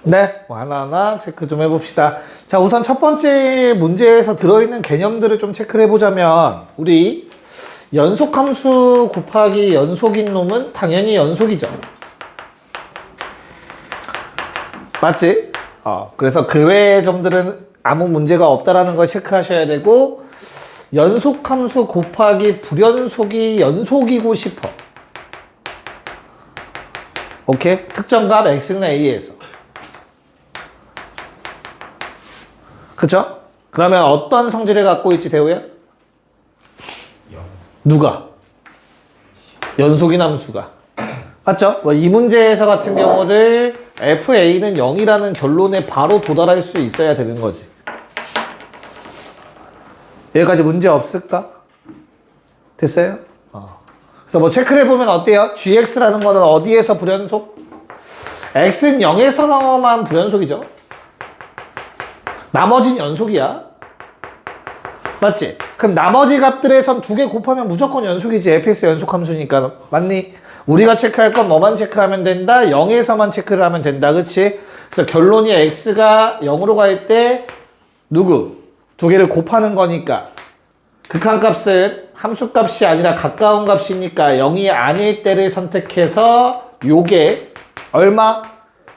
네, 뭐 하나하나 체크 좀 해봅시다. 자, 우선 첫 번째 문제에서 들어있는 개념들을 좀 체크를 해보자면, 우리 연속함수 곱하기 연속인 놈은 당연히 연속이죠. 맞지? 그래서 그 외의 점들은 아무 문제가 없다라는 걸 체크하셔야 되고, 연속함수 곱하기 불연속이 연속이고 싶어. 오케이? 특정값 x는 a에서. 그쵸? 그러면 어떤 성질을 갖고 있지, 대우야? 누가? 연속인 함수가. 맞죠? 뭐 이 문제에서 같은 경우를 fa는 0이라는 결론에 바로 도달할 수 있어야 되는 거지. 여기까지 문제 없을까? 됐어요? 그래서 뭐 체크를 해보면 어때요? gx라는 거는 어디에서 불연속? x는 0에서만 불연속이죠. 나머진 연속이야. 맞지? 그럼 나머지 값들에선 2개 곱하면 무조건 연속이지. fx 연속함수니까. 맞니? 우리가 체크할 건 뭐만 체크하면 된다? 0에서만 체크를 하면 된다. 그치? 그래서 결론이 x가 0으로 갈 때 누구? 2개를 곱하는 거니까. 극한값은 함수값이 아니라 가까운 값이니까 0이 아닐 때를 선택해서 요게 얼마?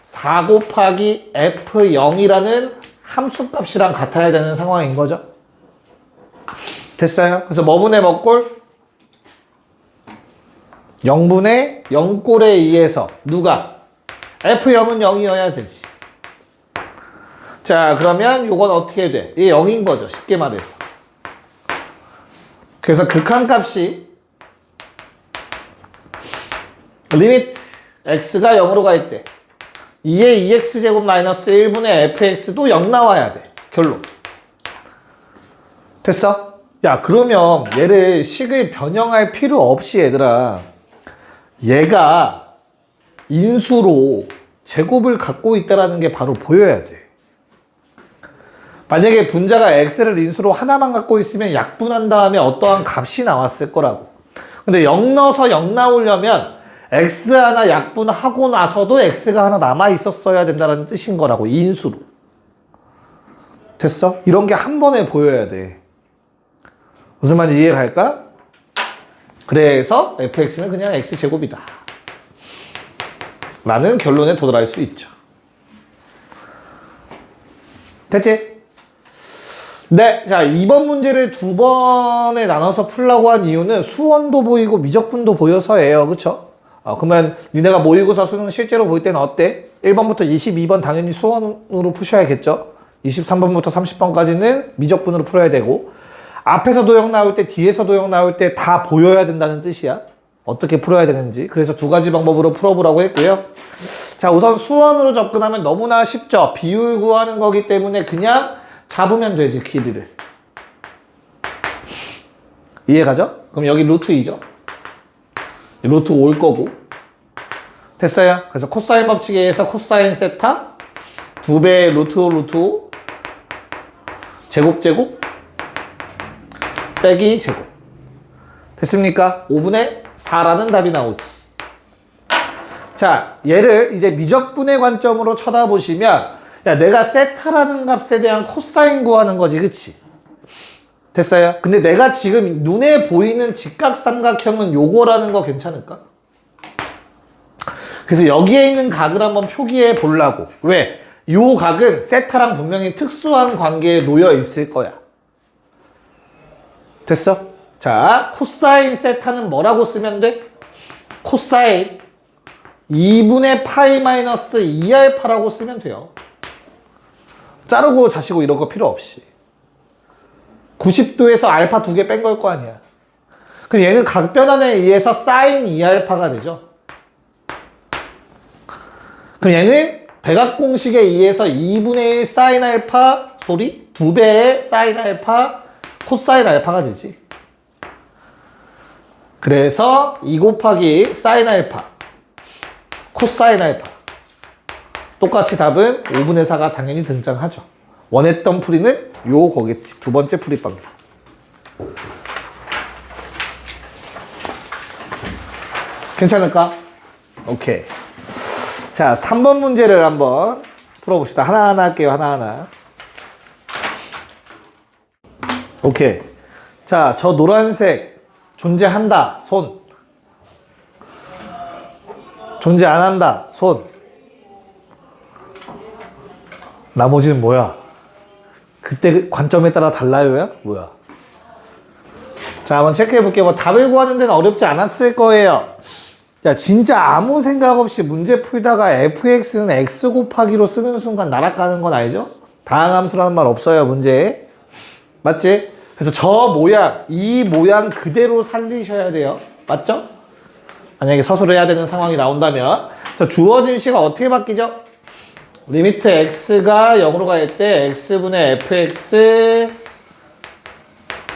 4 곱하기 f0이라는 함수값이랑 같아야 되는 상황인 거죠. 됐어요? 그래서 뭐분의 뭐꼴? 0분의 0꼴에 의해서 누가? f0은 0이어야 되지. 자, 그러면 요건 어떻게 돼? 이게 0인 거죠. 쉽게 말해서. 그래서 극한값이 리미트 x가 0으로 갈 때 2의 2x제곱 마이너스 1분의 fx도 0 나와야 돼. 결론. 됐어? 야, 그러면 얘를 식을 변형할 필요 없이 얘들아, 얘가 인수로 제곱을 갖고 있다는 게 바로 보여야 돼. 만약에 분자가 x를 인수로 하나만 갖고 있으면 약분한 다음에 어떠한 값이 나왔을 거라고. 근데 0 넣어서 0 나오려면 x 하나 약분하고 나서도 x가 하나 남아 있었어야 된다는 뜻인 거라고. 인수로. 됐어? 이런 게 한 번에 보여야 돼. 무슨 말인지 이해 갈까? 그래서 fx는 그냥 x제곱이다 라는 결론에 도달할 수 있죠. 됐지? 네, 자, 이번 문제를 2번에 나눠서 풀려고 한 이유는 수원도 보이고 미적분도 보여서예요. 그쵸? 그러면 니네가 모의고사 수능 실제로 볼 때는 어때? 1번부터 22번 당연히 수원으로 푸셔야겠죠? 23번부터 30번까지는 미적분으로 풀어야 되고, 앞에서 도형 나올 때, 뒤에서 도형 나올 때 다 보여야 된다는 뜻이야. 어떻게 풀어야 되는지. 그래서 2가지 방법으로 풀어보라고 했고요. 자, 우선 수원으로 접근하면 너무나 쉽죠. 비율 구하는 거기 때문에 그냥 잡으면 되지, 길이를. 이해가죠? 그럼 여기 루트 2죠. 루트 5일 거고. 됐어요? 그래서 코사인 법칙에 의해서 코사인 세타 2배의 루트 5, 루트 5 제곱 빼기 제곱. 됐습니까? 5분의 4라는 답이 나오지. 자, 얘를 이제 미적분의 관점으로 쳐다보시면, 야, 내가 세타라는 값에 대한 코사인 구하는 거지, 그치? 됐어요? 근데 내가 지금 눈에 보이는 직각삼각형은 요거라는 거 괜찮을까? 그래서 여기에 있는 각을 한번 표기해 보려고. 왜? 요 각은 세타랑 분명히 특수한 관계에 놓여 있을 거야. 됐어? 자, 코사인 세타는 뭐라고 쓰면 돼? 코사인 2분의 파이 마이너스 2알파라고 쓰면 돼요. 자르고 자시고 이런 거 필요 없이. 90도에서 알파 2개 뺀 걸 거 아니야. 그럼 얘는 각변환에 의해서 사인 2알파가 되죠. 그럼 얘는 백악공식에 의해서 2분의 1 사인 알파, 2배의 사인 알파, 코사인 알파가 되지. 그래서 2 곱하기 사인 알파, 코사인 알파. 똑같이 답은 5분의 4가 당연히 등장하죠. 원했던 풀이는 요거겠지. 2번째 풀이법입니다. 괜찮을까? 오케이. 자, 3번 문제를 한번 풀어봅시다. 하나하나 할게요. 하나하나. 오케이. 자, 저 노란색 존재한다. 손. 존재 안 한다. 손. 나머지는 뭐야? 그때 관점에 따라 달라요야? 뭐야? 자, 한번 체크해 볼게요. 뭐 답을 구하는 데는 어렵지 않았을 거예요. 자, 진짜 아무 생각 없이 문제 풀다가 fx는 x 곱하기로 쓰는 순간 날아가는 건 알죠? 다항함수라는 말 없어요, 문제에. 맞지? 그래서 저 모양, 이 모양 그대로 살리셔야 돼요. 맞죠? 만약에 서술을 해야 되는 상황이 나온다면. 그래서 주어진 시가 어떻게 바뀌죠? 리미트 x가 0으로 갈 때 x분의 fx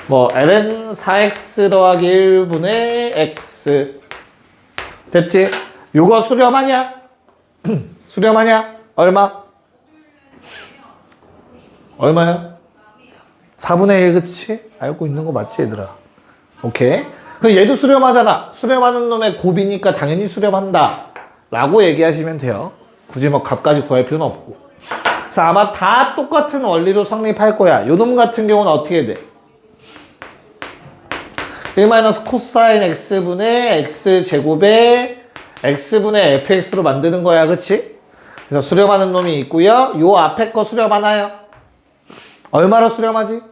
뭐 ln 4x 더하기 1분의 x 됐지? 요거 수렴하냐? 수렴하냐? 얼마? 얼마야? 4분의 1 그치? 알고 있는 거 맞지 얘들아? 오케이. 그럼 얘도 수렴하잖아. 수렴하는 놈의 곱이니까 당연히 수렴한다 라고 얘기하시면 돼요. 굳이 뭐 값까지 구할 필요는 없고. 그래서 아마 다 똑같은 원리로 성립할 거야. 요 놈 같은 경우는 어떻게 돼? 1 코사인 x분의 x제곱에 x분의 fx로 만드는 거야. 그치? 그래서 수렴하는 놈이 있고요. 요 앞에 거 수렴하나요? 얼마로 수렴하지?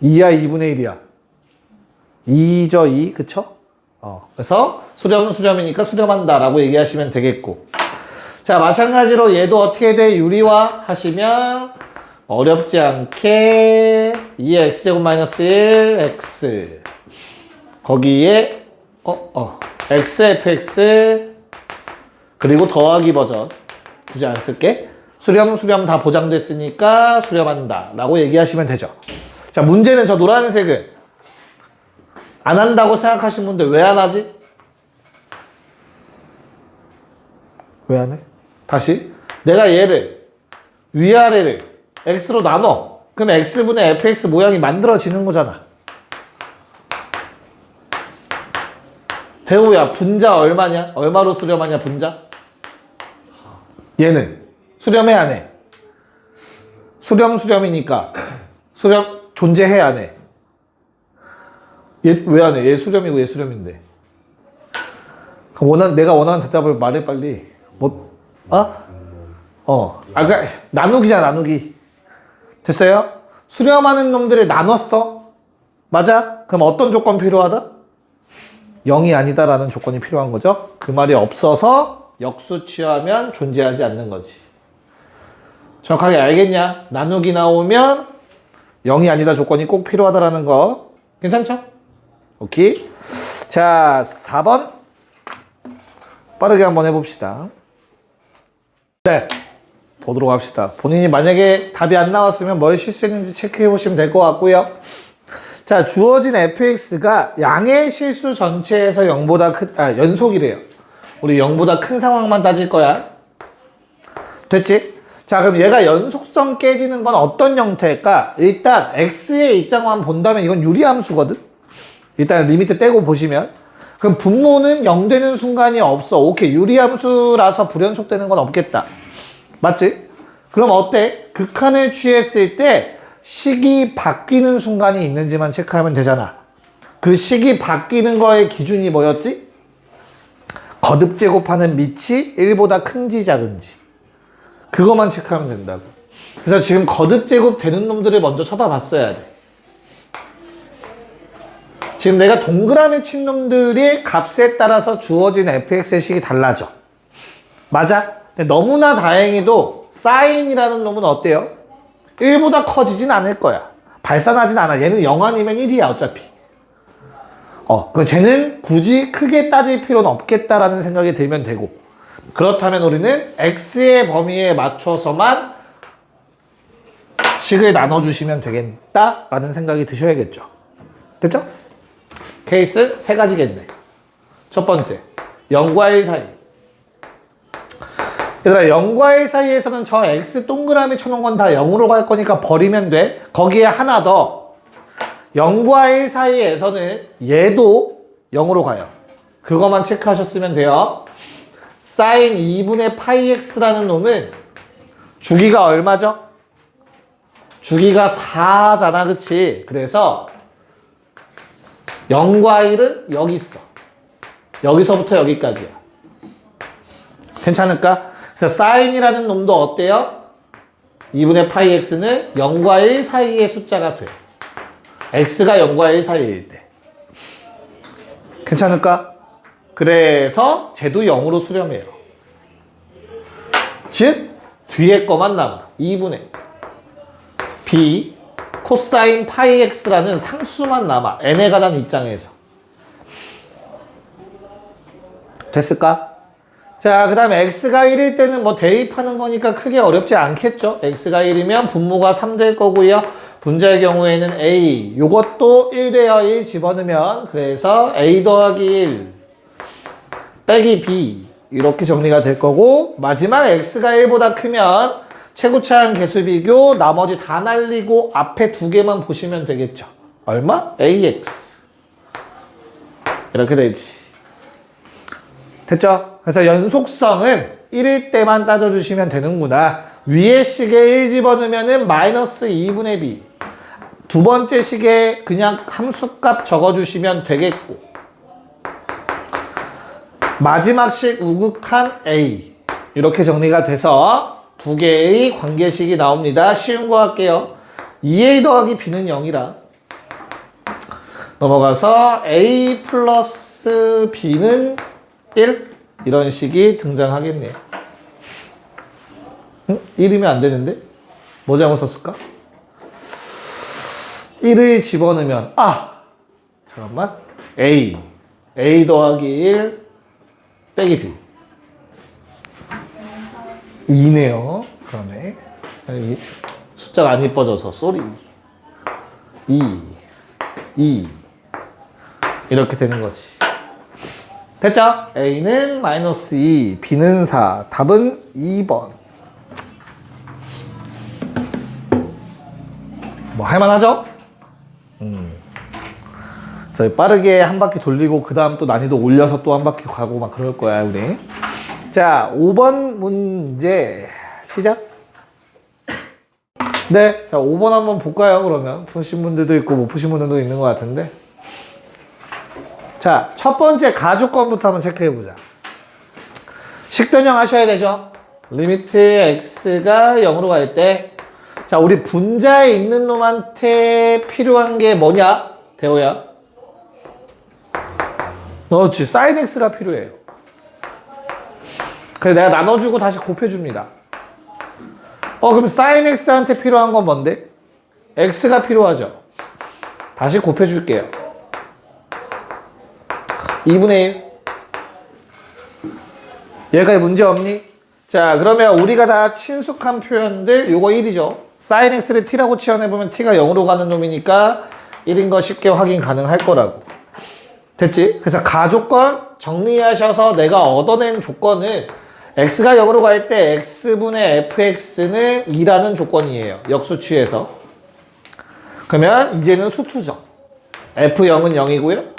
2야 2분의 1이야. 2죠 2. 그쵸? 그래서 수렴은 수렴이니까 수렴한다 라고 얘기하시면 되겠고. 자, 마찬가지로 얘도 어떻게 돼? 유리화 하시면 어렵지 않게 2의 x제곱 마이너스 1 x 거기에 xfx 그리고 더하기 버전 굳이 안 쓸게. 수렴 다 보장됐으니까 수렴한다 라고 얘기하시면 되죠. 자, 문제는 저 노란색은 안 한다고 생각하신 분들 왜 안 하지? 왜 안 해? 다시 내가 얘를 위아래를 x로 나눠. 그럼 x분의 fx 모양이 만들어지는 거잖아. 대우야, 분자 얼마냐? 얼마로 수렴하냐 분자? 얘는 수렴해 안 해? 수렴이니까 수렴 존재해 안 해? 얘 왜 안 해? 얘 수렴이고 얘 수렴인데. 그럼 내가 원하는 대답을 말해 빨리. 뭐? 그러니까 나누기잖아, 나누기. 됐어요? 수렴하는 놈들을 나눴어. 맞아? 그럼 어떤 조건 필요하다? 0이 아니다라는 조건이 필요한 거죠. 그 말이 없어서 역수 취하면 존재하지 않는 거지. 정확하게 알겠냐? 나누기 나오면 0이 아니다 조건이 꼭 필요하다라는 거. 괜찮죠? 오케이. 자, 4번. 빠르게 한번 해봅시다. 네. 보도록 합시다. 본인이 만약에 답이 안 나왔으면 뭘 실수했는지 체크해 보시면 될 것 같고요. 자, 주어진 fx가 양의 실수 전체에서 0보다 연속이래요. 우리 0보다 큰 상황만 따질 거야. 됐지? 자, 그럼 얘가 연속성 깨지는 건 어떤 형태일까? 일단 x의 입장만 본다면 이건 유리함수거든? 일단 리미트 떼고 보시면. 그럼 분모는 0 되는 순간이 없어. 오케이. 유리함수라서 불연속되는 건 없겠다. 맞지? 그럼 어때? 극한을 취했을 때 식이 바뀌는 순간이 있는지만 체크하면 되잖아. 그 식이 바뀌는 거의 기준이 뭐였지? 거듭 제곱하는 밑이 1보다 큰지 작은지. 그것만 체크하면 된다고. 그래서 지금 거듭 제곱 되는 놈들을 먼저 쳐다봤어야 돼. 지금 내가 동그라미 친 놈들의 값에 따라서 주어진 fx의 식이 달라져. 맞아? 근데 너무나 다행히도 사인이라는 놈은 어때요? 1보다 커지진 않을 거야. 발산하진 않아. 얘는 0 아니면 1이야 어차피. 그 쟤는 굳이 크게 따질 필요는 없겠다라는 생각이 들면 되고. 그렇다면 우리는 x의 범위에 맞춰서만 식을 나눠주시면 되겠다라는 생각이 드셔야겠죠. 됐죠? 케이스 3가지겠네. 첫 번째, 0과 1 사이. 얘들아, 0과 1 사이에서는 저 x 동그라미 쳐놓은 건 다 0으로 갈 거니까 버리면 돼. 거기에 하나 더. 0과 1 사이에서는 얘도 0으로 가요. 그것만 체크하셨으면 돼요. 사인 2분의 파이 x라는 놈은 주기가 얼마죠? 주기가 4잖아, 그치? 그래서 0과 1은 여기 있어. 여기서부터 여기까지야. 괜찮을까? 그래서 사인이라는 놈도 어때요? 2분의 파이 x는 0과 1 사이의 숫자가 돼. x가 0과 1 사이일 때. 괜찮을까? 그래서 쟤도 0으로 수렴해요. 즉 뒤에 거만 남아. 2분의 b 코사인 파이 x라는 상수만 남아. n에 관한 입장에서. 됐을까? 자, 그 다음에 x가 1일 때는 뭐 대입하는 거니까 크게 어렵지 않겠죠? x가 1이면 분모가 3 될 거고요. 분자의 경우에는 a, 요것도 1 되어 1 집어넣으면 그래서 a 더하기 1 빼기 b 이렇게 정리가 될 거고, 마지막 x가 1보다 크면 최고차항 개수 비교 나머지 다 날리고 앞에 두 개만 보시면 되겠죠. 얼마? ax 이렇게 되지. 됐죠? 그래서 연속성은 1일 때만 따져주시면 되는구나. 위에 식에 1 집어넣으면 마이너스 2분의 b. 두 번째 식에 그냥 함수값 적어주시면 되겠고, 마지막 식 우극한 a. 이렇게 정리가 돼서 두 개의 관계식이 나옵니다. 쉬운 거 할게요. 2a 더하기 b는 0이라 넘어가서 a 플러스 b는 1 이런 식이 등장하겠네요. 1이면 안 되는데? 뭐 잘못 썼을까? 1을 집어넣으면 잠깐만 a 더하기 1 빼기 b 2네요. 그러네. 숫자가 안 이뻐져서 쏘리 2 이렇게 되는 거지. 됐죠? a는 마이너스 2, b는 4. 답은 2번. 뭐 할만하죠? 그래서 빠르게 한 바퀴 돌리고 그 다음 또 난이도 올려서 또 한 바퀴 가고 막 그럴 거야 우리. 자, 5번 문제 시작. 네, 자 5번 한번 볼까요? 그러면 푸신 분들도 있고 못 푸신 분들도 있는 것 같은데. 자, 첫 번째 가족권부터 한번 체크해보자. 식변형 하셔야 되죠? 리미트 x가 0으로 갈 때, 자, 우리 분자에 있는 놈한테 필요한 게 뭐냐? 대호야? 그렇지, sin x가 필요해요. 그래서 내가 나눠주고 다시 곱해줍니다. 그럼 sin x한테 필요한 건 뭔데? x가 필요하죠? 다시 곱해줄게요. 2분의 1. 얘가 문제 없니? 자, 그러면 우리가 다 친숙한 표현들, 요거 1이죠. sin x를 t라고 치환해보면 t가 0으로 가는 놈이니까 1인 거 쉽게 확인 가능할 거라고. 됐지? 그래서 가조건 정리하셔서 내가 얻어낸 조건은 x가 0으로 갈 때 x분의 fx는 2라는 조건이에요. 역수취에서. 그러면 이제는 수투죠. f0은 0이고요.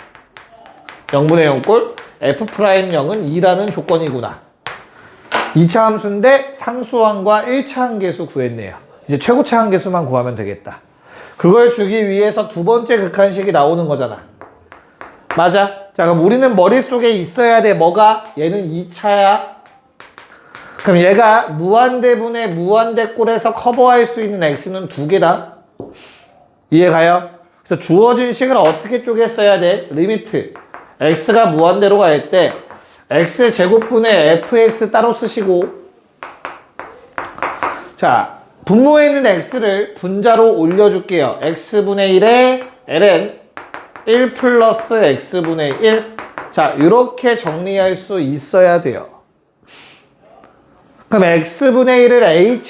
0분의 0꼴 f'0은 2라는 조건이구나. 2차 함수인데 상수항과 1차 한계수 구했네요. 이제 최고차 한계수만 구하면 되겠다. 그걸 주기 위해서 두 번째 극한식이 나오는 거잖아. 맞아. 자, 그럼 우리는 머릿속에 있어야 돼. 뭐가? 얘는 2차야. 그럼 얘가 무한대분의 무한대꼴에서 커버할 수 있는 x는 두 개다. 이해가요? 그래서 주어진 식을 어떻게 쪼개 써야 돼? 리미트 x가 무한대로 갈 때 x제곱분의 fx 따로 쓰시고, 자, 분모에 있는 x를 분자로 올려줄게요. x분의 1에 ln 1 플러스 x분의 1. 자, 이렇게 정리할 수 있어야 돼요. 그럼 x분의 1을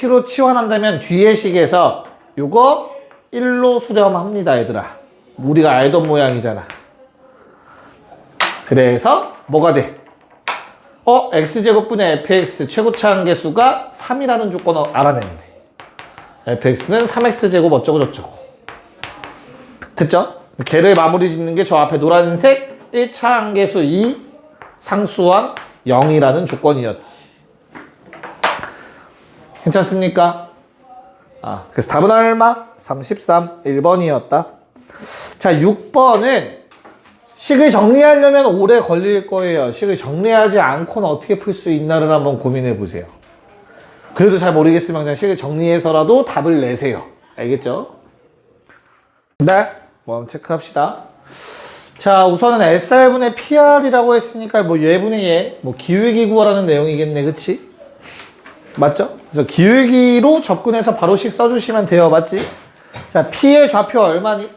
h로 치환한다면 뒤의 식에서 요거 1로 수렴합니다, 얘들아. 우리가 알던 모양이잖아. 그래서 뭐가 돼? x제곱분의 fx 최고차 한계수가 3이라는 조건을 알아냈는데 fx는 3x제곱 어쩌고저쩌고. 됐죠? 걔를 마무리 짓는 게 저 앞에 노란색 1차 한계수 2 상수항 0이라는 조건이었지. 괜찮습니까? 그래서 답은 얼마? 33, 1번이었다. 자, 6번은 식을 정리하려면 오래 걸릴 거예요. 식을 정리하지 않고는 어떻게 풀 수 있나를 한번 고민해 보세요. 그래도 잘 모르겠으면 그냥 식을 정리해서라도 답을 내세요. 알겠죠? 네, 뭐 한번 체크합시다. 자, 우선은 SR분의 PR이라고 했으니까 뭐 예분의 예, 뭐 기울기 구하라는 내용이겠네, 그치? 맞죠? 그래서 기울기로 접근해서 바로씩 써주시면 돼요, 맞지? 자, P의 좌표 얼마니?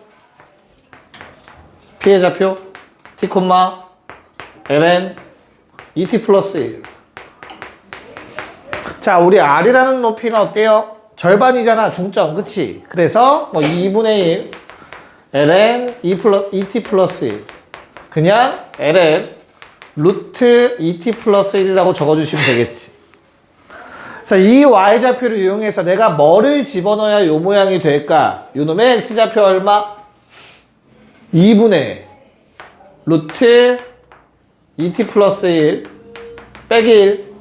P의 좌표 T, ln ET 플러스 1. 자, 우리 R이라는 높이는 어때요? 절반이잖아, 중점, 그치? 그래서 뭐 2분의 1 ln ET 플러스 1. 그냥 ln 루트 ET 플러스 1이라고 적어주시면 되겠지. 자, 이 y좌표를 이용해서 내가 뭐를 집어넣어야 요 모양이 될까? 요 놈의 x좌표 얼마? 2분의 루트 ET 플러스 1 빼기 1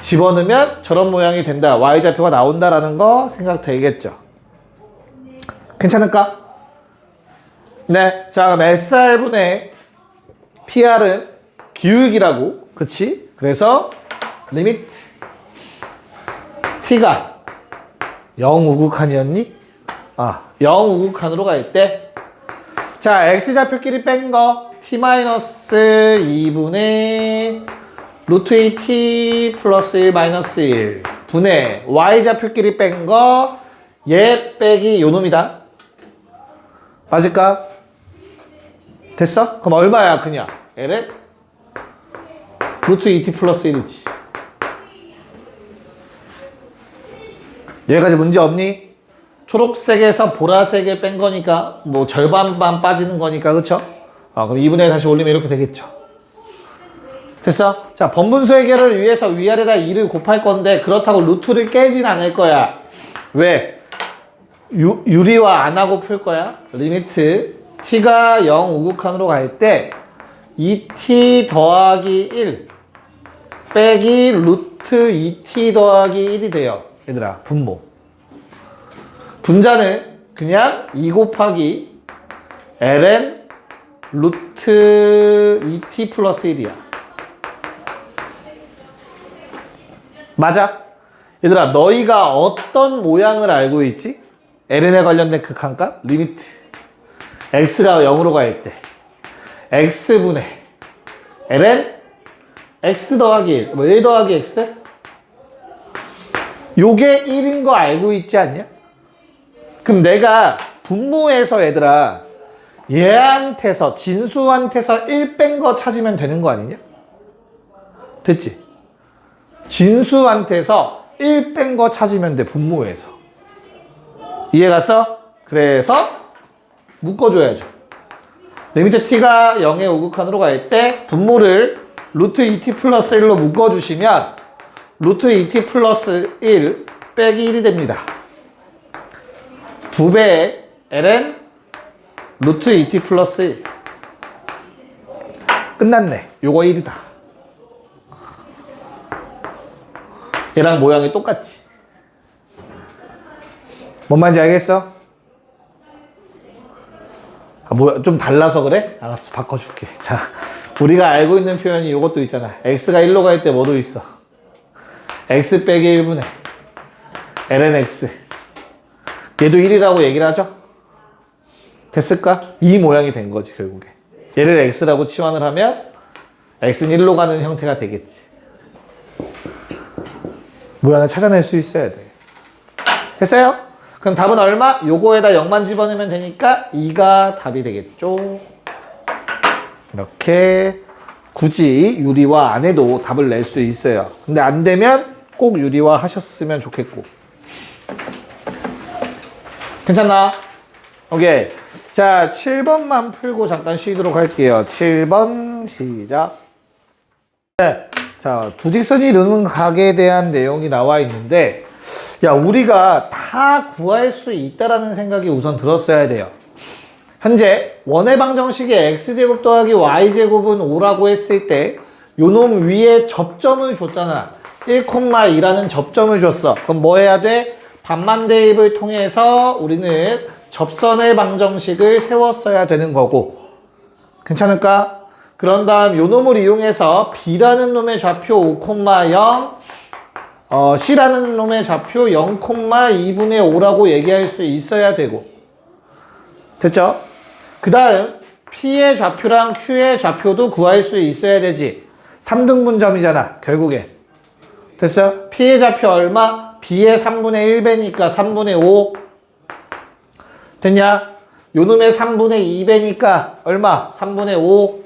집어넣으면 저런 모양이 된다. y좌표가 나온다라는 거 생각되겠죠? 괜찮을까? 네. 자, 그럼 SR분의 PR은 기울기라고. 그치? 그래서 리미트 T가 0 우극한이었니? 0 우극한으로 갈 때. 자, X좌표끼리 뺀 거 T-2분의 루트 2T 플러스 1 마이너스 1 분의 Y좌표끼리 뺀 거 얘 빼기 요 놈이다. 맞을까? 됐어? 그럼 얼마야, 그냥? L은 루트 2T 플러스 1이지. 여기까지 문제 없니? 초록색에서 보라색에 뺀 거니까 뭐 절반만 빠지는 거니까, 그쵸? 그럼 2분의 1 다시 올리면 이렇게 되겠죠. 됐어? 자, 번분수 해결을 위해서 위아래다 2를 곱할 건데 그렇다고 루트를 깨진 않을 거야. 왜? 유리화 안 하고 풀 거야. 리미트 t가 0 우극한으로 갈 때 2t 더하기 1 빼기 루트 2t 더하기 1이 돼요. 얘들아, 분모. 분자는 그냥 2 곱하기 ln 루트 2t 플러스 1이야. 맞아? 얘들아, 너희가 어떤 모양을 알고 있지? ln에 관련된 극한값? 리미트 x가 0으로 갈 때 x분의 ln x 더하기 1, 뭐 1 더하기 x? 요게 1인 거 알고 있지 않냐? 그럼 내가 분모에서 얘들아 얘한테서 진수한테서 1 뺀 거 찾으면 되는 거 아니냐? 됐지? 진수한테서 1 뺀 거 찾으면 돼, 분모에서. 이해갔어? 그래서 묶어줘야죠. 리미트 t가 0의 우극한으로 갈 때 분모를 루트 2t 플러스 1로 묶어주시면 루트 2t 플러스 1 빼기 1이 됩니다. 2배의 ln 루트 2t 플러스 1. 끝났네. 요거 1이다. 얘랑 모양이 똑같지. 뭔 말인지 알겠어? 뭐야, 좀 달라서 그래? 알았어, 바꿔줄게. 자, 우리가 알고 있는 표현이 이것도 있잖아. x가 1로 갈 때 뭐도 있어? x 빼기 1분의 ln x. 얘도 1이라고 얘기를 하죠? 됐을까? 이 모양이 된 거지, 결국에. 얘를 x라고 치환을 하면 x는 1로 가는 형태가 되겠지. 모양을 찾아낼 수 있어야 돼. 됐어요? 그럼 답은 얼마? 요거에다 0만 집어넣으면 되니까 2가 답이 되겠죠. 이렇게 굳이 유리화 안 해도 답을 낼 수 있어요. 근데 안 되면 꼭 유리화 하셨으면 좋겠고. 괜찮나? 오케이. 자, 7번만 풀고 잠깐 쉬도록 할게요. 7번 시작. 네. 자, 두 직선이 이루는 각에 대한 내용이 나와 있는데, 야, 우리가 다 구할 수 있다라는 생각이 우선 들었어야 돼요. 현재 원의 방정식의 x제곱 더하기 y제곱은 5라고 했을 때 요 놈 위에 접점을 줬잖아. 1,2라는 접점을 줬어. 그럼 뭐 해야 돼? 반만 대입을 통해서 우리는 접선의 방정식을 세웠어야 되는 거고. 괜찮을까? 그런 다음 요 놈을 이용해서 B라는 놈의 좌표 5,0, C라는 놈의 좌표 0,2분의 5라고 얘기할 수 있어야 되고. 됐죠? 그 다음 P의 좌표랑 Q의 좌표도 구할 수 있어야 되지. 3등분점이잖아 결국에. 됐어? P의 좌표 얼마? B의 3분의 1배니까 3분의 5. 됐냐? 요놈의 3분의 2배니까 얼마? 3분의 5.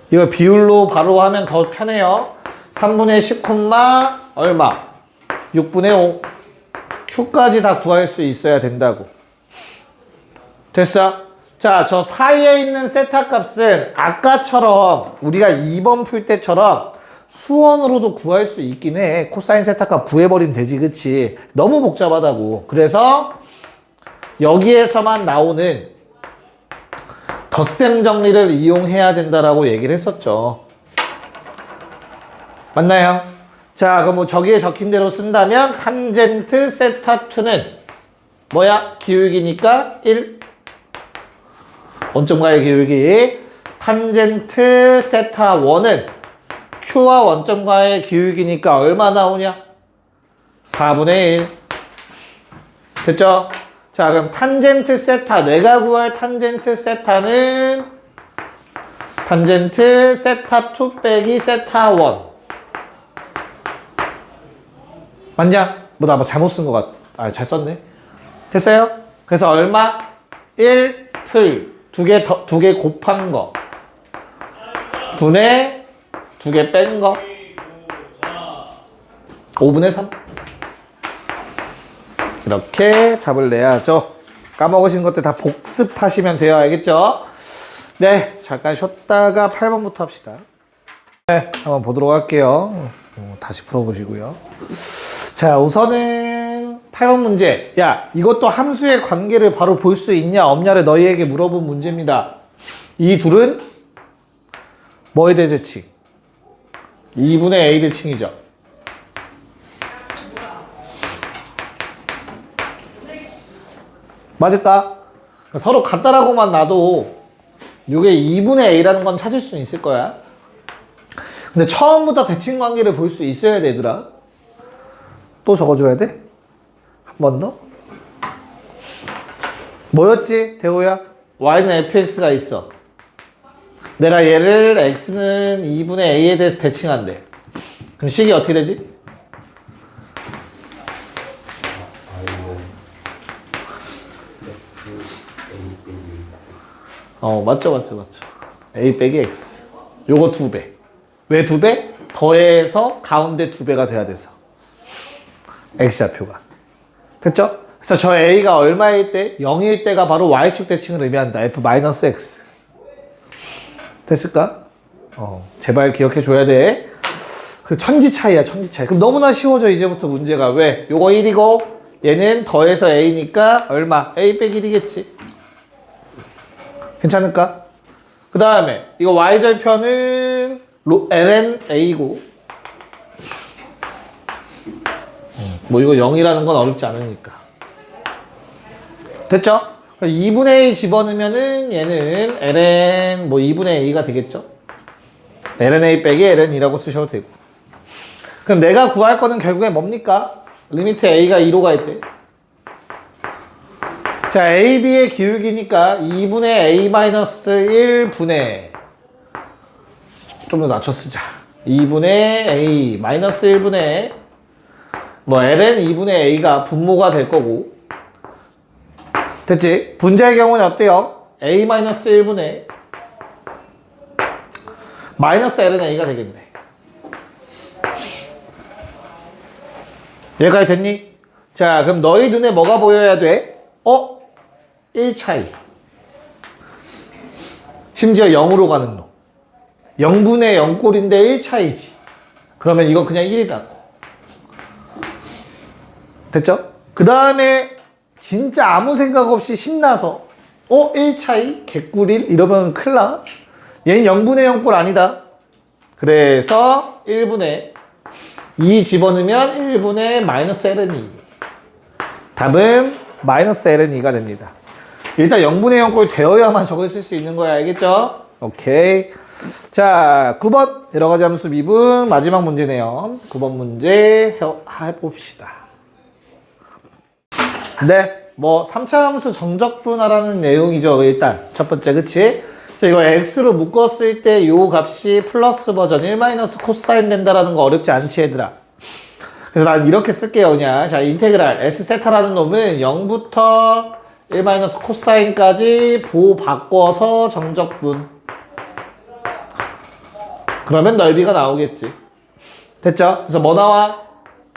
이거 비율로 바로 하면 더 편해요. 3분의 10, 얼마? 6분의 5. Q까지 다 구할 수 있어야 된다고. 됐어? 자, 저 사이에 있는 세타 값은 아까처럼 우리가 2번 풀 때처럼 수원으로도 구할 수 있긴 해. 코사인 세타 값 구해버리면 되지, 그치? 너무 복잡하다고. 그래서 여기에서만 나오는 덧셈 정리를 이용해야 된다라고 얘기를 했었죠. 맞나요? 자, 그럼 뭐 저기에 적힌 대로 쓴다면 탄젠트 세타2는 뭐야? 기울기니까 1. 원점과의 기울기. 탄젠트 세타1은 Q와 원점과의 기울기니까 얼마 나오냐? 4분의 1. 됐죠? 자, 그럼 탄젠트 세타, 내가 구할 탄젠트 세타는 탄젠트 세타2 빼기 세타1. 맞냐? 나 뭐 잘못 쓴 것 같아. 아, 잘 썼네. 됐어요? 그래서 얼마? 1 풀. 두 개 곱한 거. 분의 두 개 뺀 거. 5분의 3. 이렇게 답을 내야죠. 까먹으신 것들 다 복습하시면 돼요. 알겠죠? 네, 잠깐 쉬었다가 8번부터 합시다. 네, 한번 보도록 할게요. 다시 풀어보시고요. 자, 우선은 8번 문제. 야, 이것도 함수의 관계를 바로 볼 수 있냐 없냐를 너희에게 물어본 문제입니다. 이 둘은 뭐에 대해 대칭? 2분의 a 대칭이죠. 맞을까? 서로 같다라고만 놔도 이게 2분의 a라는 건 찾을 수 있을 거야. 근데 처음부터 대칭 관계를 볼 수 있어야 되더라. 또 적어줘야 돼? 한 번 더? 뭐였지, 대호야? y는 fx가 있어. 내가 얘를 x는 2분의 a에 대해서 대칭한대. 그럼 식이 어떻게 되지? 맞죠. a 빼기 x. 요거 2배. 왜 2배? 더해서 가운데 2배가 돼야 돼서. x좌표가. 됐죠? 그래서 저 a가 얼마일 때? 0일 때가 바로 y축 대칭을 의미한다. f-x. 됐을까? 제발 기억해 줘야 돼. 그 천지 차이야, 천지 차이. 그럼 너무나 쉬워져, 이제부터 문제가. 왜? 요거 1이고, 얘는 더해서 a니까 얼마? a 빼기 1이겠지. 괜찮을까? 그 다음에, 이거 y절편은 ln a고, 뭐 이거 0이라는 건 어렵지 않으니까. 됐죠? 2분의 a 집어넣으면은 얘는 ln 뭐 2분의 a가 되겠죠? ln a 빼기 ln이라고 쓰셔도 되고. 그럼 내가 구할 거는 결국에 뭡니까? 리미트 a가 2로 갈 때. 자, ab의 기울기니까 2분의 a-1분의 좀 더 낮춰 쓰자. 2분의 a 마이너스 1분의 뭐 ln 2분의 a가 분모가 될 거고. 됐지? 분자의 경우는 어때요? a-1분의 마이너스 ln a가 되겠네. 여기까지 됐니? 자, 그럼 너희 눈에 뭐가 보여야 돼? 1 차이. 심지어 0으로 가는 놈. 0분의 0꼴인데 1 차이지. 그러면 이거 그냥 1이라고. 됐죠? 그 다음에 진짜 아무 생각 없이 신나서 1 차이? 개꿀 1? 이러면 큰일 나. 얘는 0분의 0꼴 아니다. 그래서 1분의 2 집어넣으면 1분의 마이너스 ln 2. 답은 마이너스 ln 2가 됩니다. 일단 0분의 0꼴 되어야만 저걸 쓸 수 있는 거야. 알겠죠? 오케이. 자, 9번 여러 가지 함수 미분 마지막 문제네요. 9번 문제 해봅시다. 네, 뭐 3차 함수 정적분하라는 내용이죠. 일단 첫 번째, 그치? 그래서 이거 x로 묶었을 때 요 값이 플러스 버전 1 마이너스 코사인 된다라는 거 어렵지 않지, 얘들아? 그래서 난 이렇게 쓸게요, 그냥. 자, 인테그랄 s 세타라는 놈은 0부터 1 마이너스 코사인까지 부호 바꿔서 정적분. 그러면 넓이가 나오겠지. 됐죠? 그래서 뭐 나와?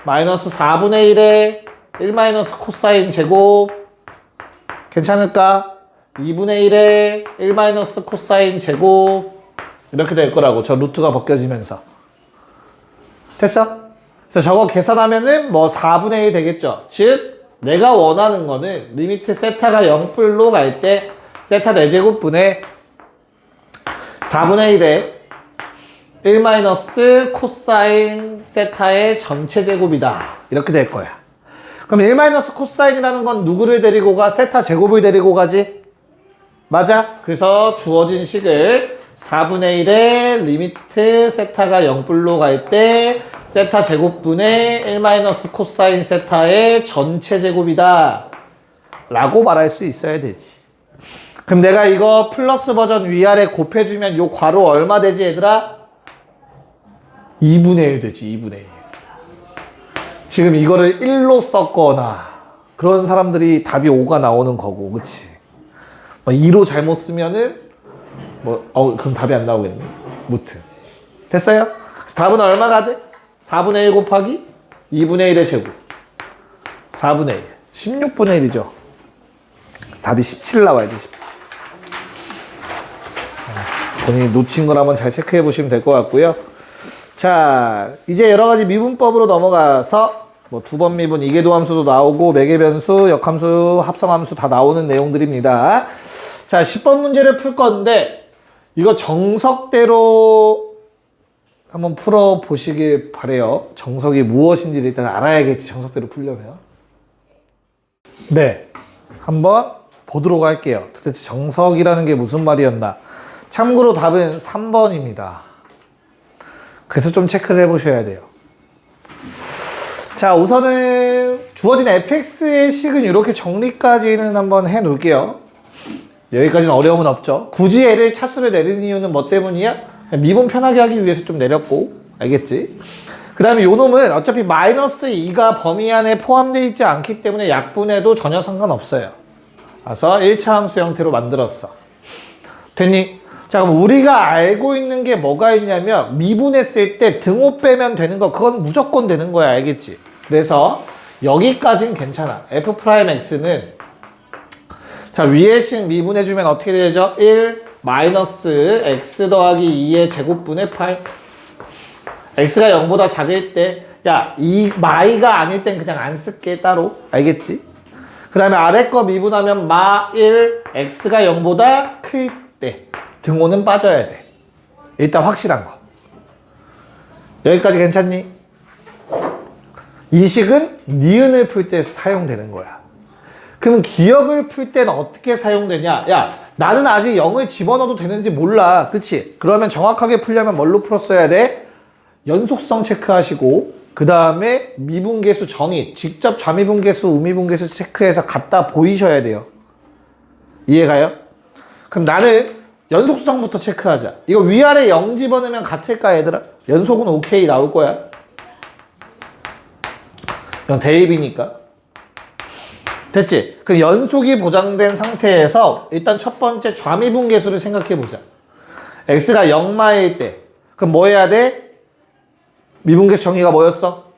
마이너스 4분의 1에 1 마이너스 코사인 제곱. 괜찮을까? 2분의 1에 1 마이너스 코사인 제곱. 이렇게 될 거라고. 저 루트가 벗겨지면서. 됐어? 그래서 저거 계산하면은 뭐 4분의 1 되겠죠? 즉, 내가 원하는 거는 리미트 세타가 0불로 갈 때 세타 4제곱분의 4분의 1에 1 마이너스 코사인 세타의 전체 제곱이다. 이렇게 될 거야. 그럼 1 마이너스 코사인이라는 건 누구를 데리고 가? 세타 제곱을 데리고 가지? 맞아? 그래서 주어진 식을 4분의 1에 리미트 세타가 0불로 갈 때 세타 제곱분의 1 마이너스 코사인 세타의 전체 제곱이다 라고 말할 수 있어야 되지. 그럼 내가 이거 플러스 버전 위아래 곱해주면 요 괄호 얼마 되지, 얘들아? 2분의 1 되지. 2분의 1. 지금 이거를 1로 썼거나 그런 사람들이 답이 5가 나오는 거고, 그치? 2로 잘못 쓰면은 그럼 답이 안 나오겠네. 무튼 됐어요? 그래서 답은 얼마가 돼? 4분의 1 곱하기 2분의 1의 제곱. 4분의 1. 16분의 1이죠. 답이 17 나와야지, 17. 본인이 놓친 거라면 잘 체크해 보시면 될 것 같고요. 자, 이제 여러 가지 미분법으로 넘어가서 뭐 2번 미분, 이계도함수도 나오고 매개변수, 역함수, 합성함수 다 나오는 내용들입니다. 자, 10번 문제를 풀 건데 이거 정석대로 한번 풀어보시길 바래요. 정석이 무엇인지를 일단 알아야겠지, 정석대로 풀려면. 네, 한번 보도록 할게요. 도대체 정석이라는 게 무슨 말이었나. 참고로 답은 3번입니다. 그래서 좀 체크를 해보셔야 돼요. 자, 우선은 주어진 fx의 식은 이렇게 정리까지는 한번 해놓을게요. 여기까지는 어려움은 없죠. 굳이 얘를 차수를 내리는 이유는 뭐 때문이야? 미분 편하게 하기 위해서 좀 내렸고, 알겠지? 그 다음에 요 놈은 어차피 마이너스 2가 범위 안에 포함되어 있지 않기 때문에 약분해도 전혀 상관없어요. 그래서 1차 함수 형태로 만들었어. 됐니? 자, 그럼 우리가 알고 있는 게 뭐가 있냐면 미분했을 때 등호 빼면 되는 거, 그건 무조건 되는 거야. 알겠지? 그래서 여기까진 괜찮아. f'x는 자, 위에 식 미분해주면 어떻게 되죠? 1 마이너스 x 더하기 2의 제곱분의 8. x가 0보다 작을 때, 야, 이 마이가 아닐 땐 그냥 안 쓸게, 따로. 알겠지? 그 다음에 아래 거 미분하면 마 1, x가 0보다 클 때. 등호는 빠져야 돼. 일단 확실한 거. 여기까지 괜찮니? 이 식은 니은을 풀 때 사용되는 거야. 그럼 기억을 풀 때는 어떻게 사용되냐? 야, 나는 아직 0을 집어넣어도 되는지 몰라. 그치? 그러면 정확하게 풀려면 뭘로 풀었어야 돼? 연속성 체크하시고 그 다음에 미분계수 정의, 직접 좌미분계수, 우미분계수 체크해서 갖다 보이셔야 돼요. 이해가요? 그럼 나는 연속성부터 체크하자. 이거 위아래 0 집어넣으면 같을까, 얘들아? 연속은 오케이 나올 거야. 이건 대입이니까. 됐지? 그럼 연속이 보장된 상태에서 일단 첫 번째 좌미분계수를 생각해보자. x가 0마일 때 그럼 뭐 해야 돼? 미분계수 정의가 뭐였어?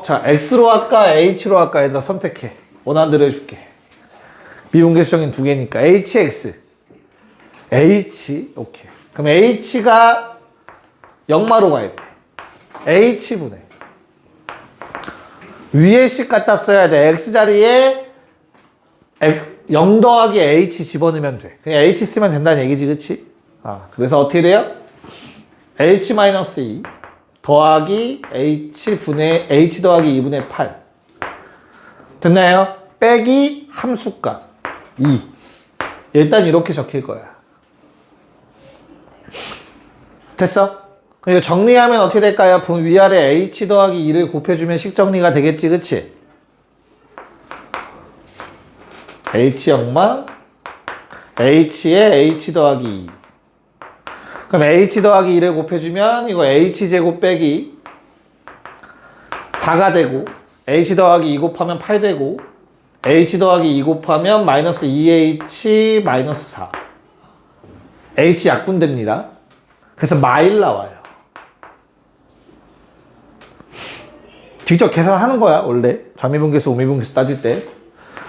자, x로 할까 h로 할까? 얘들아 선택해. 원하는 대로 해줄게. 미분계수 정의는 두 개니까 hx h 오케이. 그럼 h가 0마로 가야 돼. h분의 위에 식 갖다 써야 돼. x 자리에 0 더하기 h 집어넣으면 돼. 그냥 h 쓰면 된다는 얘기지, 그치? 그래서 어떻게 돼요? h-2 더하기 h 더하기 2분의 8 됐나요? 빼기 함수값 2 일단 이렇게 적힐 거야. 됐어? 그러니까 정리하면 어떻게 될까요? 위아래 h 더하기 2를 곱해주면 식정리가 되겠지, 그치? h 영만 h에 h 더하기 2 그럼 h 더하기 2를 곱해주면 이거 h제곱 빼기 4가 되고 h 더하기 2 곱하면 8 되고 h 더하기 2 곱하면 마이너스 2h 마이너스 4 h 약분됩니다. 그래서 마일 나와요. 직접 계산하는 거야 원래 좌미분계수 우미분계수 따질 때.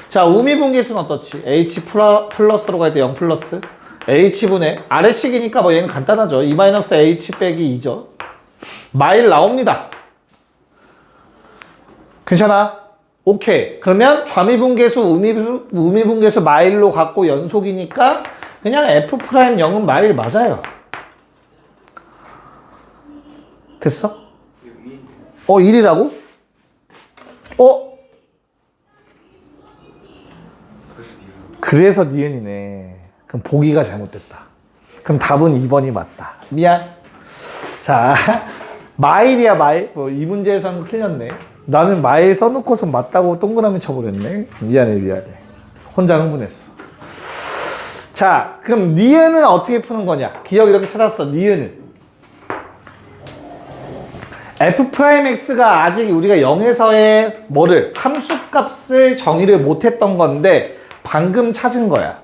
자 우미분계수는 어떻지? h 플러스로 갈 때 0 플러스 h분의 아래식이니까 뭐 얘는 간단하죠. 2 마이너스 h 빼기 2죠. 마일 나옵니다. 괜찮아? 오케이. 그러면 좌미분계수 우미분계수 마일로 갖고 연속이니까 그냥 f'0은 마일 맞아요. 됐어? 1이라고? 그래서 니은이네. 그럼 보기가 잘못됐다. 그럼 답은 2번이 맞다. 미안. 자, 마일이야, 마일. 이 문제에서는 틀렸네. 나는 마일 써놓고서 맞다고 동그라미 쳐버렸네. 미안해. 혼자 흥분했어. 자, 그럼 니은은 어떻게 푸는 거냐? 기억 이렇게 찾았어. 니은은. f'x가 아직 우리가 0에서의 뭐를 함수값을 정의를 못했던 건데 방금 찾은 거야.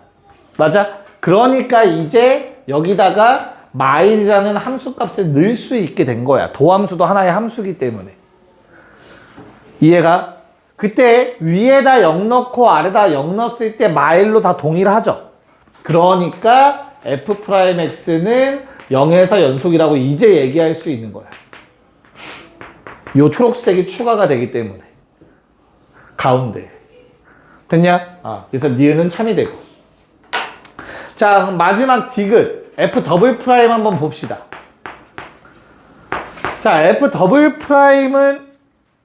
맞아? 그러니까 이제 여기다가 마일이라는 함수값을 넣을 수 있게 된 거야. 도함수도 하나의 함수기 때문에. 이해가? 그때 위에다 0 넣고 아래다 0 넣었을 때 마일로 다 동일하죠. 그러니까 f'x는 0에서 연속이라고 이제 얘기할 수 있는 거야. 요 초록색이 추가가 되기 때문에 가운데 됐냐? 그래서 니은은 참이 되고. 자 그럼 마지막 디귿 f 더블 프라임 한번 봅시다. 자 f 더블 프라임은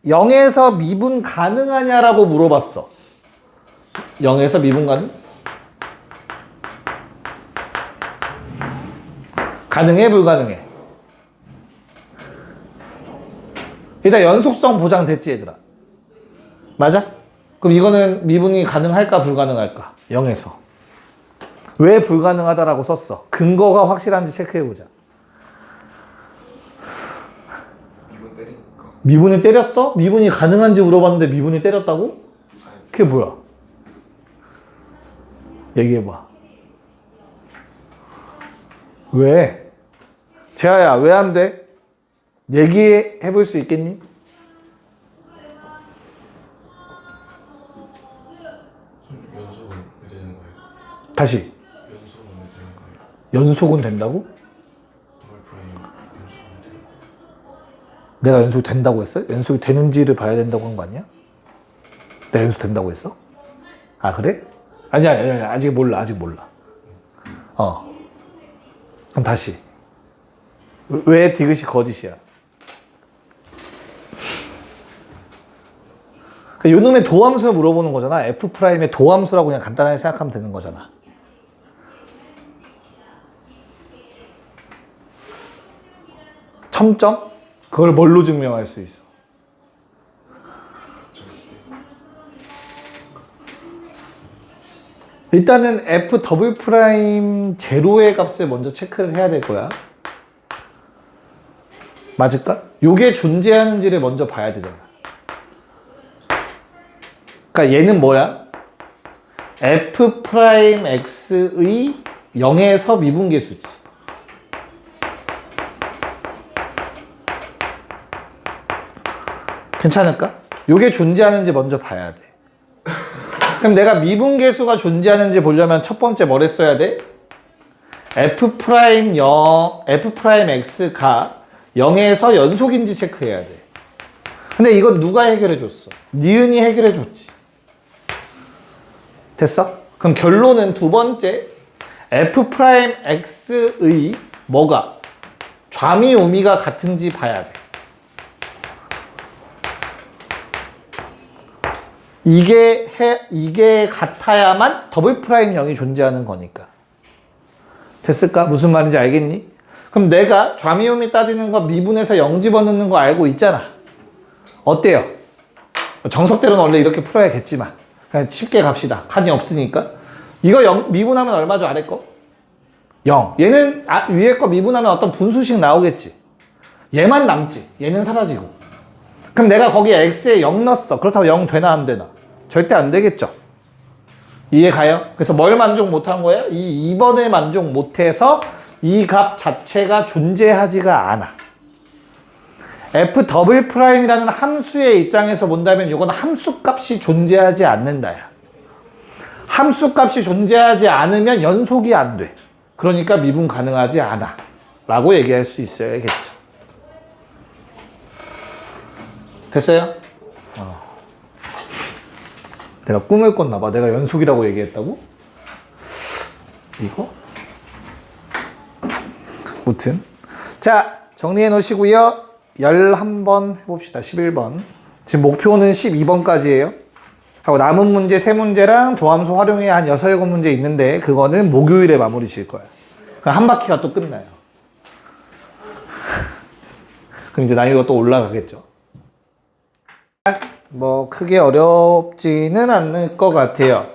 0에서 미분 가능하냐라고 물어봤어. 0에서 미분 가능? 가능해 불가능해? 일단 연속성 보장됐지 얘들아. 맞아? 그럼 이거는 미분이 가능할까 불가능할까? 0에서. 왜 불가능하다라고 썼어? 근거가 확실한지 체크해보자. 미분 때리니까. 미분을 때렸어? 미분이 가능한지 물어봤는데 미분이 때렸다고? 그게 뭐야? 얘기해봐. 왜? 재하야 왜 안 돼? 얘기해볼 수 있겠니? 연속은 왜 되는 거예요? 다시. 연속은 왜 되는 거예요? 연속은 된다고? 더블 프라임 연속은 돼요? 내가 연속이 된다고 했어? 연속이 되는지를 봐야 된다고 한 거 아니야? 내가 연속 된다고 했어? 아 그래? 아니야 아직 몰라. 그럼 다시. 왜 디귿이 거짓이야? 요 놈의 도함수 물어보는 거잖아. f'의 도함수라고 그냥 간단하게 생각하면 되는 거잖아. 첨점? 그걸 뭘로 증명할 수 있어? 일단은 f 더블 프라임 제로의 값을 먼저 체크를 해야 될 거야. 맞을까? 요게 존재하는지를 먼저 봐야 되잖아. 그러니까 얘는 뭐야? f'x의 0에서 미분계수지. 괜찮을까? 요게 존재하는지 먼저 봐야 돼. 그럼 내가 미분계수가 존재하는지 보려면 첫 번째 뭘 했어야 돼? f'x가 0에서 연속인지 체크해야 돼. 근데 이건 누가 해결해 줬어? 니은이 해결해 줬지. 됐어? 그럼 결론은 두 번째 f'x의 뭐가? 좌미 우미가 같은지 봐야 돼. 이게 같아야만 더블 프라임 0이 존재하는 거니까. 됐을까? 무슨 말인지 알겠니? 그럼 내가 좌미 우미 따지는 거 미분에서 0 집어넣는 거 알고 있잖아. 어때요? 정석대로는 원래 이렇게 풀어야겠지만 그냥 쉽게 갑시다. 칸이 없으니까. 이거 0 미분하면 얼마죠? 아래 거? 0. 얘는 위에 거 미분하면 어떤 분수식 나오겠지. 얘만 남지. 얘는 사라지고. 그럼 내가 거기에 x에 0 넣었어. 그렇다고 0 되나 안 되나? 절대 안 되겠죠. 이해 가요? 그래서 뭘 만족 못한 거예요? 이 2번을 만족 못해서 이 값 자체가 존재하지가 않아. f 더블 프라임이라는 함수의 입장에서 본다면 이건 함수 값이 존재하지 않는다야. 함수 값이 존재하지 않으면 연속이 안 돼. 그러니까 미분 가능하지 않아. 라고 얘기할 수 있어야겠죠. 됐어요? 내가 꿈을 꿨나 봐. 내가 연속이라고 얘기했다고? 이거? 무튼. 자, 정리해 놓으시고요. 11번 해봅시다. 11번. 지금 목표는 12번까지예요. 하고 남은 문제 3문제랑 도함수 활용해 한 6, 7문제 있는데 그거는 목요일에 마무리 질 거예요. 그럼 한 바퀴가 또 끝나요. 그럼 이제 난이도가 또 올라가겠죠. 뭐 크게 어렵지는 않을 것 같아요.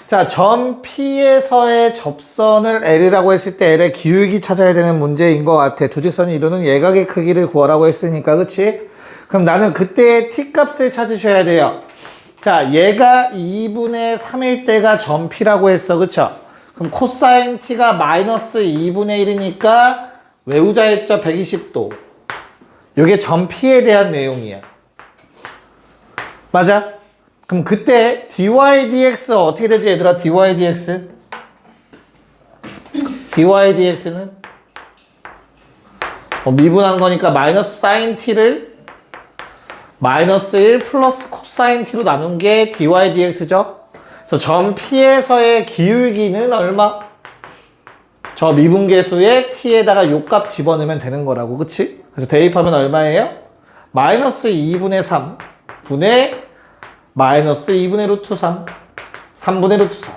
자, 점 P에서의 접선을 L이라고 했을 때 L의 기울기 찾아야 되는 문제인 것 같아. 두 직선이 이루는 예각의 크기를 구하라고 했으니까, 그치? 그럼 나는 그때 T값을 찾으셔야 돼요. 자, 얘가 2분의 3일 때가 점 P라고 했어, 그쵸? 그럼 코사인 T가 마이너스 2분의 1이니까 외우자 했죠, 120도. 요게 점 P에 대한 내용이야. 맞아? 그럼 그때 dy dx 어떻게 되지 얘들아? dy dx dy dx는 미분한 거니까 마이너스 사인 t를 마이너스 1 플러스 코사인 t로 나눈 게 dy dx죠. 그래서 점 P에서의 기울기는 얼마? 저 미분계수의 t에다가 요값 집어넣으면 되는 거라고, 그치? 그래서 대입하면 얼마예요? 마이너스 2분의 3 분의 마이너스 2분의 루트 3 3분의 루트 3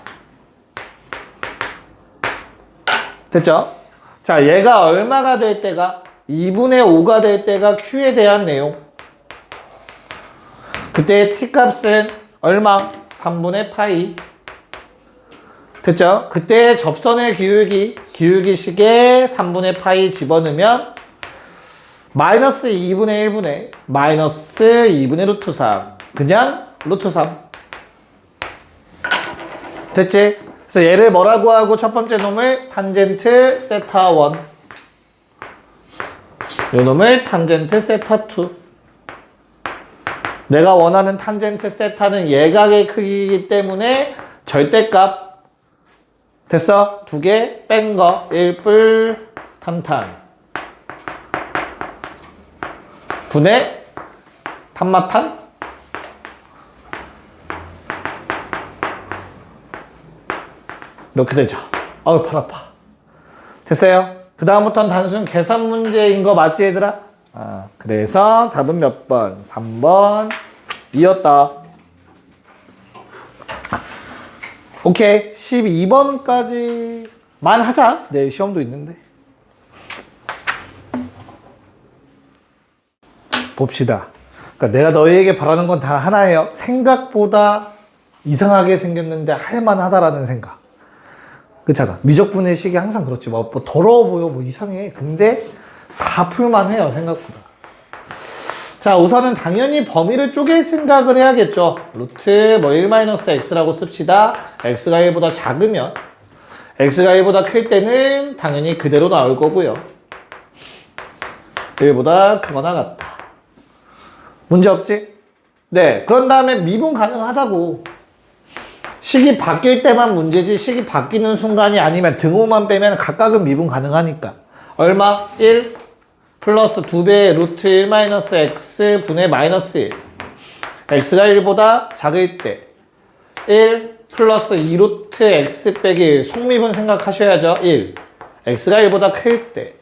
됐죠? 자, 얘가 얼마가 될 때가 2분의 5가 될 때가 Q에 대한 내용. 그때 T값은 얼마? 3분의 파이. 됐죠? 그때 접선의 기울기식에 3분의 파이 집어넣으면 마이너스 2분의 1분의 마이너스 2분의 루트 3 그냥 루트 3 됐지? 그래서 얘를 뭐라고 하고 첫 번째 놈을 탄젠트 세타 1 요 놈을 탄젠트 세타 2 내가 원하는 탄젠트 세타는 예각의 크기이기 때문에 절대값 됐어? 두 개 뺀 거 1뿔 탄탄 분의 탄마탄 이렇게 되죠. 아우 팔 아파. 됐어요? 그 다음부터는 단순 계산 문제인 거 맞지 얘들아? 그래서 답은 몇 번? 3번 이었다. 오케이. 12번까지만 하자. 내일 시험도 있는데. 봅시다. 그러니까 내가 너희에게 바라는 건 다 하나예요. 생각보다 이상하게 생겼는데 할만하다라는 생각. 그렇잖아. 미적분의 식이 항상 그렇지. 뭐 더러워 보여, 뭐 이상해. 근데 다 풀만해요, 생각보다. 자, 우선은 당연히 범위를 쪼갤 생각을 해야겠죠. 루트 뭐 1-x라고 씁시다. x가 1보다 작으면 x가 1보다 클 때는 당연히 그대로 나올 거고요. 1보다 크거나 같다. 문제 없지? 네. 그런 다음에 미분 가능하다고. 식이 바뀔 때만 문제지 식이 바뀌는 순간이 아니면 등호만 빼면 각각은 미분 가능하니까. 얼마? 1 플러스 2배의 루트 1-x 분의 마이너스 1. x가 1보다 작을 때 1 플러스 2루트 x 빼기 1. 속미분 생각하셔야죠. 1. x가 1보다 클 때.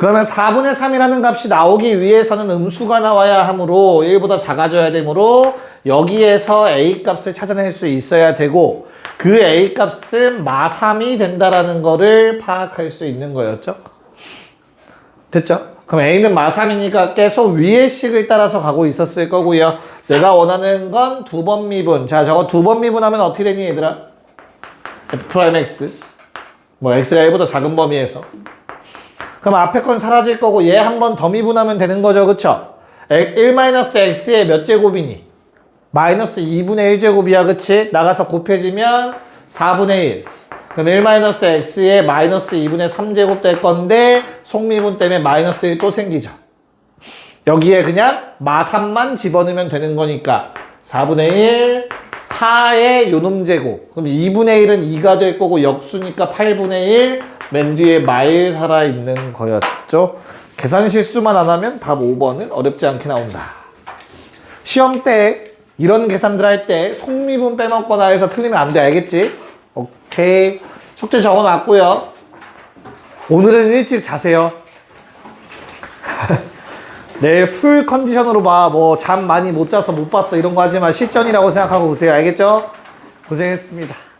그러면 4분의 3이라는 값이 나오기 위해서는 음수가 나와야 하므로 1보다 작아져야 되므로 여기에서 A 값을 찾아낼 수 있어야 되고 그 A 값은 마3이 된다라는 거를 파악할 수 있는 거였죠. 됐죠? 그럼 A는 마3이니까 계속 위의 식을 따라서 가고 있었을 거고요. 내가 원하는 건 두 번 미분. 자, 저거 두 번 미분하면 어떻게 되니 얘들아? F'X. 뭐 X가 1보다 작은 범위에서. 그럼 앞에 건 사라질 거고 얘 한 번 더 미분하면 되는 거죠. 그쵸? 1-x의 몇 제곱이니? 마이너스 2분의 1제곱이야. 그치? 나가서 곱해지면 4분의 1. 그럼 1-x의 마이너스 2분의 3제곱 될 건데 속미분 때문에 마이너스 1 또 생기죠. 여기에 그냥 마3만 집어넣으면 되는 거니까 4분의 1, 4의 요놈 제곱. 그럼 2분의 1은 2가 될 거고 역수니까 8분의 1, 맨 뒤에 마일 살아있는 거였죠. 계산 실수만 안 하면 답 5번은 어렵지 않게 나온다. 시험 때 이런 계산들 할 때 속미분 빼먹거나 해서 틀리면 안 돼. 알겠지? 오케이. 숙제 적어놨고요. 오늘은 일찍 자세요. 내일 풀 컨디션으로 봐. 뭐 잠 많이 못 자서 못 봤어 이런 거 하지 마. 실전이라고 생각하고 오세요. 알겠죠? 고생했습니다.